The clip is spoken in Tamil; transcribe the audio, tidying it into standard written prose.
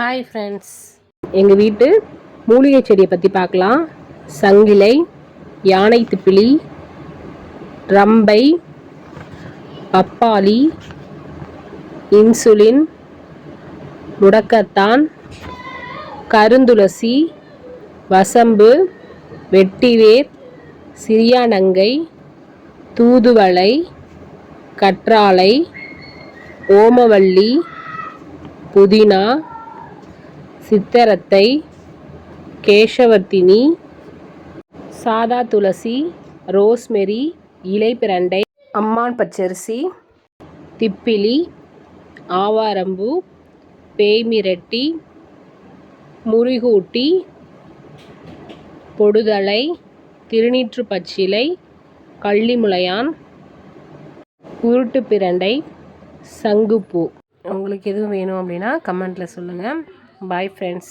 ஹாய் ஃப்ரெண்ட்ஸ், எங்கள் வீட்டு மூலிகை செடியை பற்றி பார்க்கலாம். சங்கிலை, யானை திப்பிலி, ரம்பை, பப்பாளி, இன்சுலின், முடக்கத்தான், கருந்துளசி, வசம்பு, வெட்டிவேர், சிறியானங்கை, தூதுவளை, கற்றாழை, ஓமவல்லி, புதினா, சித்தரத்தை, கேசவர்த்தினி, சாதா துளசி, ரோஸ்மெரி, இலைப்பிரண்டை, அம்மான் பச்சரிசி, திப்பிலி, ஆவாரம்பூ, பேய்மிரட்டி, முறிகூட்டி, பொடுதலை, திருநீற்று பச்சிலை, கள்ளிமுளையான், உருட்டு பிரண்டை, சங்குப்பூ. உங்களுக்கு எதுவும் வேணும் அப்படின்னா கமெண்ட்டில் சொல்லுங்கள். Bye friends.